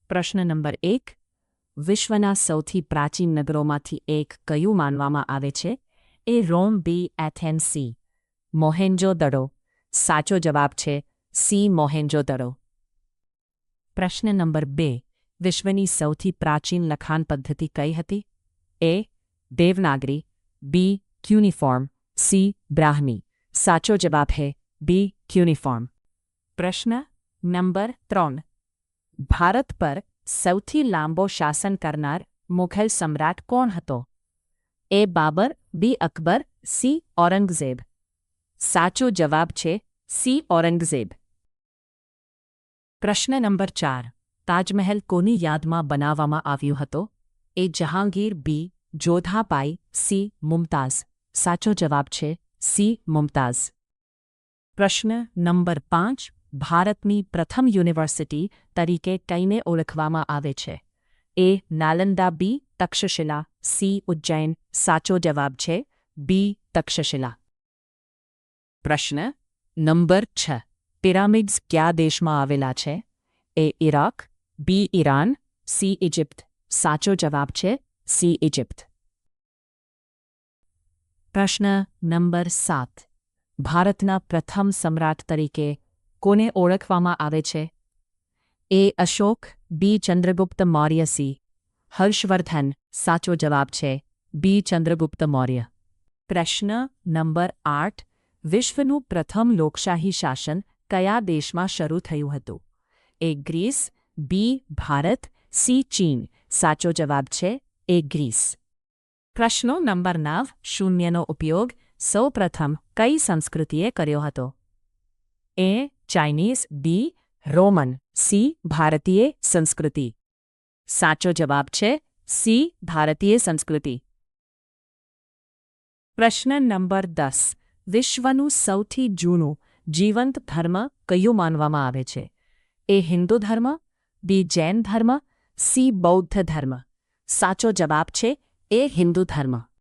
પ્રશ્ન નંબર 1. વિશ્વના સૌથી પ્રાચીન નગરોમાંથી એક કયું માનવામાં આવે છે? એ રોમ, બી એથેન્સ, સી મોહેન્જો-દડો. સાચો જવાબ છે સી મોહેન્જો-દડો. પ્રશ્ન નંબર 2. વિશ્વની સૌથી પ્રાચીન લખાણ પદ્ધતિ કઈ હતી? એ દેવનાગરી, બી ક્યુનિફોર્મ, સી બ્રાહ્મી. સાચો જવાબ છે બી ક્યુનિફોર્મ. પ્રશ્ન નંબર 3. ભારત પર સૌથી લાંબો શાસન કરનાર મુઘલ સમ્રાટ કોણ હતો? એ બાબર, બી અકબર, સી ઔરંગઝેબ. સાચો જવાબ છે સી ઔરંગઝેબ. પ્રશ્ન નંબર 4. તાજમહેલ કોની યાદમાં બનાવવામાં આવ્યો હતો? એ જહાંગીર, બી જોધાબાઈ, સી મુમતાઝ. સાચો જવાબ છે સી મુમતાઝ. પ્રશ્ન નંબર 5. ભારતની પ્રથમ યુનિવર્સિટી તરીકે કઈને ઓળખવામાં આવે છે? એ નાલંદા, બી તક્ષશિલા, સી ઉજ્જૈન. સાચો જવાબ છે બી તક્ષશિલા. પ્રશ્ન નંબર 6. પિરામિડ્સ કયા દેશમાં આવેલા છે? એ ઇરાક, બી ઈરાન, સી ઇજિપ્ત. સાચો જવાબ છે સી ઇજિપ્ત. પ્રશ્ન નંબર 7. ભારતના પ્રથમ સમ્રાટ તરીકે કોને ઓળખવામાં આવે છે? એ અશોક, બી ચંદ્રગુપ્ત મૌર્ય, સી હર્ષવર્ધન. સાચો જવાબ છે બી ચંદ્રગુપ્ત મૌર્ય. પ્રશ્ન નંબર 8. વિશ્વનું પ્રથમ લોકશાહી શાસન કયા દેશમાં શરૂ થયું હતું? એ ગ્રીસ, બી ભારત, સી ચીન. સાચો જવાબ છે એ ગ્રીસ. પ્રશ્નો નંબર 9. શૂન્યનો ઉપયોગ સૌપ્રથમ કઈ સંસ્કૃતિએ કર્યો હતો? એ ચાઇનીઝ, બી રોમન, સી ભારતીય સંસ્કૃતિ. સાચો જવાબ છે સી ભારતીય સંસ્કૃતિ. પ્રશ્ન નંબર 10. વિશ્વનું સૌથી જૂનું જીવંત ધર્મ કયું માનવામાં આવે છે? એ હિન્દુ ધર્મ, બી જૈન ધર્મ, સી બૌદ્ધ ધર્મ. સાચો જવાબ છે એ હિન્દુ ધર્મ.